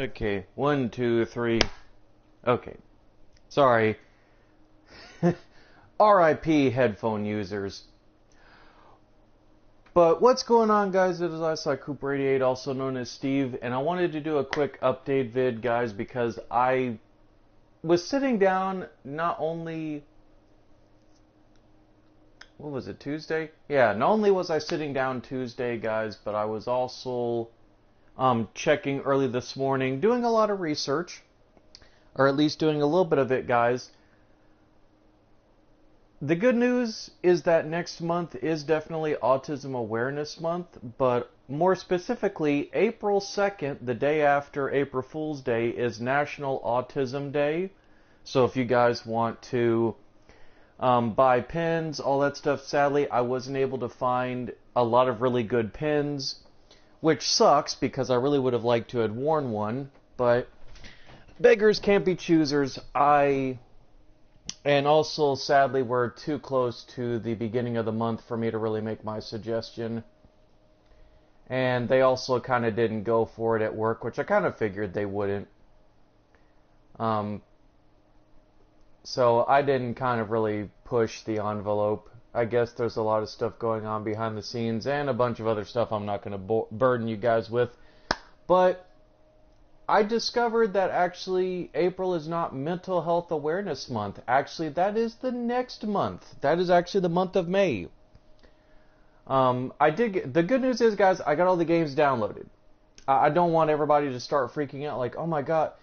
Okay, 1, 2, 3. Okay, sorry. RIP headphone users. But what's going on, guys? It is iCoop88, also known as Steve, and I wanted to do a quick update vid, guys, because I was sitting down not only... What was it, Tuesday? Yeah, not only was I sitting down Tuesday, guys, but I was also checking early this morning, doing a lot of research, or at least doing a little bit of it, guys. The good news is that next month is definitely Autism Awareness Month, but more specifically, April 2nd, the day after April Fool's Day, is National Autism Day. So if you guys want to buy pins, all that stuff, sadly, I wasn't able to find a lot of really good pins, which sucks because I really would have liked to have worn one, but beggars can't be choosers. And also, sadly, we're too close to the beginning of the month for me to really make my suggestion. And they also kind of didn't go for it at work, which I kind of figured they wouldn't. So I didn't kind of really push the envelope. I guess there's a lot of stuff going on behind the scenes and a bunch of other stuff I'm not going to burden you guys with. But I discovered that actually April is not Mental Health Awareness Month. Actually, that is the next month. That is actually the month of May. The good news is, guys, I got all the games downloaded. I don't want everybody to start freaking out like, oh my god.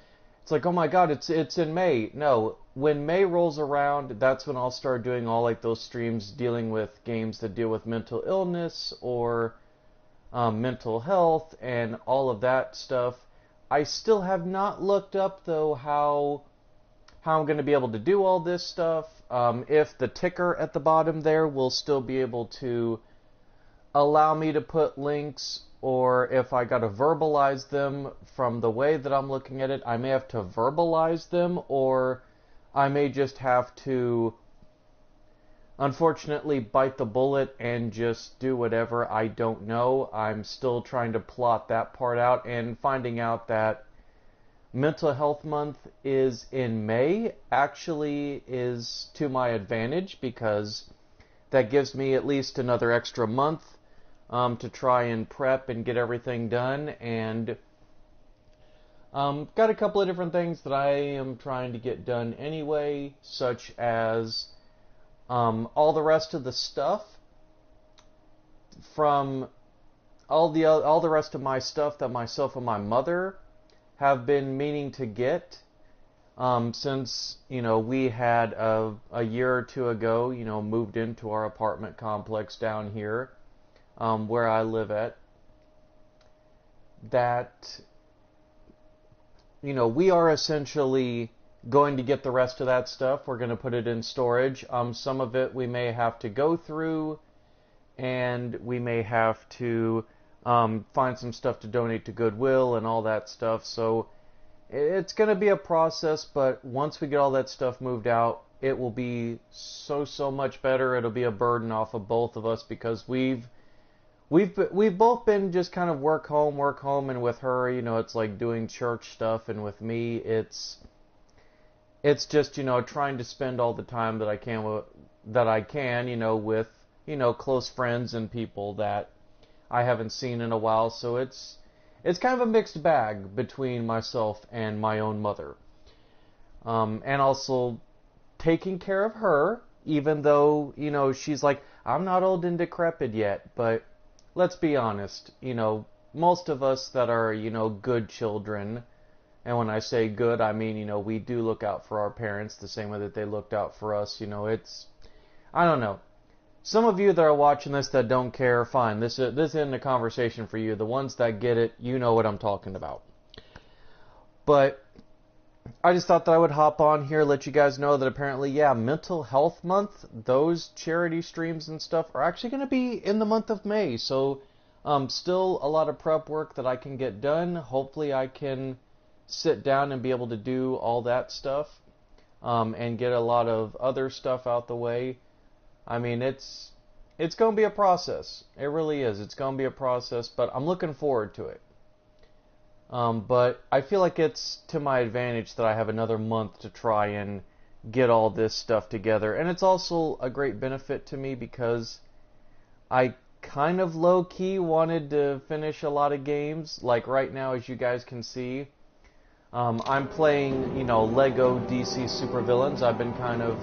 It's like, oh my god, it's in May. No, when May rolls around, that's when I'll start doing all like those streams dealing with games that deal with mental illness or mental health and all of that stuff. I still have not looked up, though, how I'm going to be able to do all this stuff. If the ticker at the bottom there will still be able to allow me to put links, or if I got to verbalize them from the way that I'm looking at it, I may have to verbalize them, or I may just have to, unfortunately, bite the bullet and just do whatever. I don't know. I'm still trying to plot that part out, and finding out that Mental Health Month is in May actually is to my advantage, because that gives me at least another extra month to try and prep and get everything done. And got a couple of different things that I am trying to get done anyway, such as all the rest of the stuff from all the rest of my stuff that myself and my mother have been meaning to get since we had a year or two ago moved into our apartment complex down here where I live at. That we are essentially going to get the rest of that stuff. We're going to put it in storage. Some of it we may have to go through, and we may have to find some stuff to donate to Goodwill and all that stuff. So it's going to be a process, but once we get all that stuff moved out, it will be so much better. It'll be a burden off of both of us, because we've both been just kind of work home, and with her, it's like doing church stuff, and with me, it's just trying to spend all the time that I can with close friends and people that I haven't seen in a while. So it's kind of a mixed bag between myself and my own mother, and also taking care of her, even though she's like, I'm not old and decrepit yet. But let's be honest, most of us that are good children. And when I say good, I mean, we do look out for our parents the same way that they looked out for us. I don't know. Some of you that are watching this that don't care, fine. This isn't a conversation for you. The ones that get it, you know what I'm talking about. But I just thought that I would hop on here, let you guys know that apparently, yeah, Mental Health Month, those charity streams and stuff are actually going to be in the month of May. So still a lot of prep work that I can get done. Hopefully I can sit down and be able to do all that stuff and get a lot of other stuff out the way. I mean, it's going to be a process. It really is. It's going to be a process, but I'm looking forward to it. But I feel like it's to my advantage that I have another month to try and get all this stuff together. And it's also a great benefit to me because I kind of low-key wanted to finish a lot of games. Like right now, as you guys can see, I'm playing, Lego DC Supervillains. I've been kind of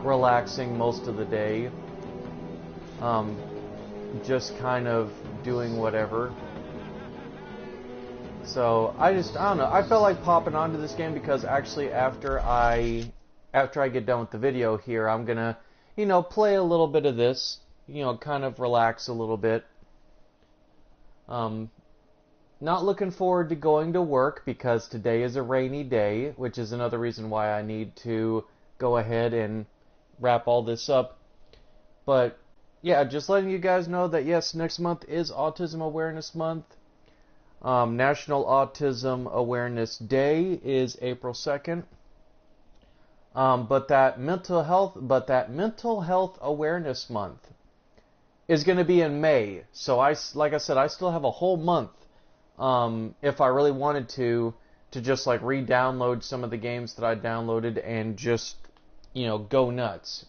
relaxing most of the day. Um, just kind of doing whatever. So I don't know. I felt like popping onto this game because actually after I get done with the video here, I'm gonna, play a little bit of this, kind of relax a little bit. Not looking forward to going to work because today is a rainy day, which is another reason why I need to go ahead and wrap all this up. But yeah, just letting you guys know that yes, next month is Autism Awareness Month. National Autism Awareness Day is April 2nd. But that mental health awareness month is going to be in May. So like I said, I still have a whole month. If I really wanted to just like re-download some of the games that I downloaded and just, go nuts.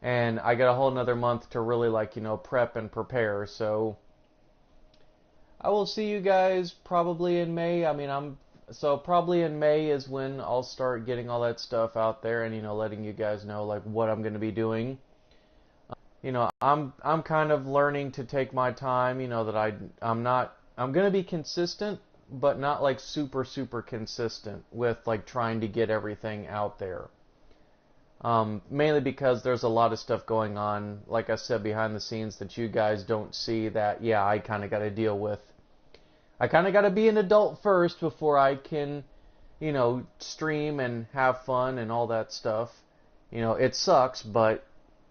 And I got a whole another month to really prep and prepare. So I will see you guys probably in May. So probably in May is when I'll start getting all that stuff out there and, letting you guys know like what I'm going to be doing. I'm kind of learning to take my time, that I'm going to be consistent, but not like super, super consistent with like trying to get everything out there. Mainly because there's a lot of stuff going on, like I said, behind the scenes that you guys don't see that, yeah, I kind of got to deal with. I kind of got to be an adult first before I can, stream and have fun and all that stuff. It sucks, but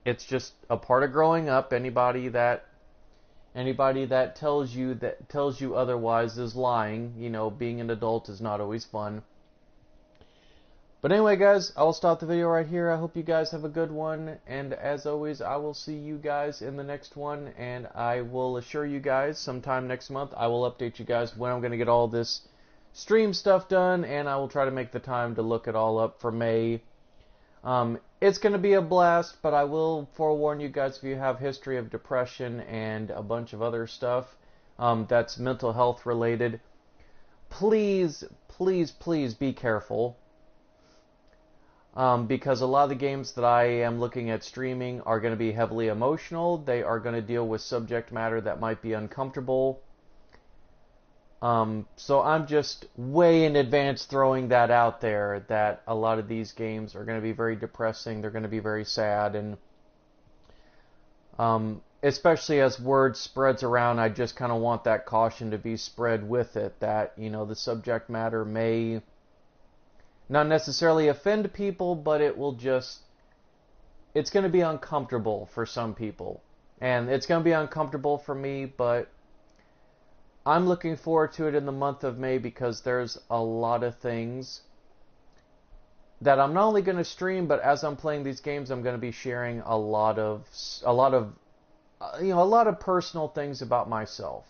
it's just a part of growing up. Anybody that tells you otherwise is lying. Being an adult is not always fun. But anyway, guys, I will stop the video right here. I hope you guys have a good one. And as always, I will see you guys in the next one. And I will assure you guys sometime next month, I will update you guys when I'm going to get all this stream stuff done. And I will try to make the time to look it all up for May. It's going to be a blast, but I will forewarn you guys if you have history of depression and a bunch of other stuff that's mental health related, please, please, please be careful. Because a lot of the games that I am looking at streaming are going to be heavily emotional. They are going to deal with subject matter that might be uncomfortable. So I'm just way in advance throwing that out there, that a lot of these games are going to be very depressing. They're going to be very sad. And especially as word spreads around, I just kind of want that caution to be spread with it, that, the subject matter may not necessarily offend people, but it's going to be uncomfortable for some people. And it's going to be uncomfortable for me, but I'm looking forward to it in the month of May because there's a lot of things that I'm not only going to stream, but as I'm playing these games, I'm going to be sharing a lot of personal things about myself.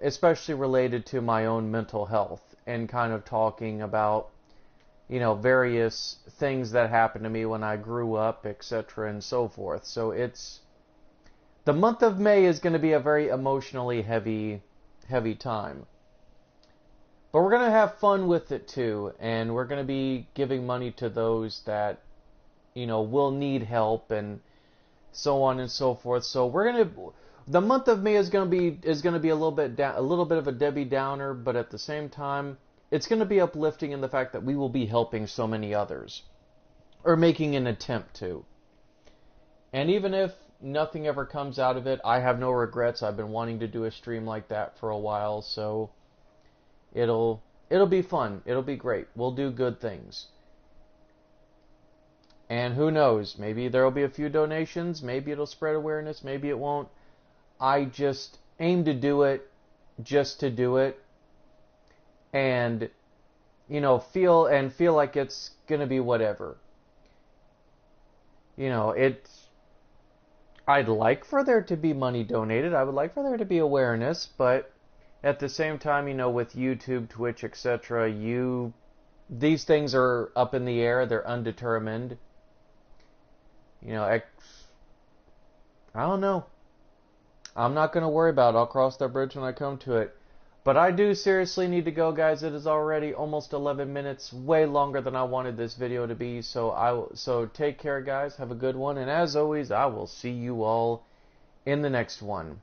Especially related to my own mental health, and kind of talking about, various things that happened to me when I grew up, etc., and so forth. So the month of May is going to be a very emotionally heavy time. But we're going to have fun with it too, and we're going to be giving money to those that, will need help, and so on and so forth. So the month of May is going to be a little bit of a Debbie Downer, but at the same time, it's going to be uplifting in the fact that we will be helping so many others, or making an attempt to. And even if nothing ever comes out of it, I have no regrets. I've been wanting to do a stream like that for a while, so it'll be fun. It'll be great. We'll do good things. And who knows? Maybe there'll be a few donations. Maybe it'll spread awareness. Maybe it won't. I just aim to do it just to do it, and feel like it's gonna be whatever. I'd like for there to be money donated. I would like for there to be awareness, but at the same time, with YouTube, Twitch, etc., these things are up in the air. They're undetermined. I don't know. I'm not going to worry about it. I'll cross that bridge when I come to it. But I do seriously need to go, guys. It is already almost 11 minutes, way longer than I wanted this video to be. So take care, guys. Have a good one. And as always, I will see you all in the next one.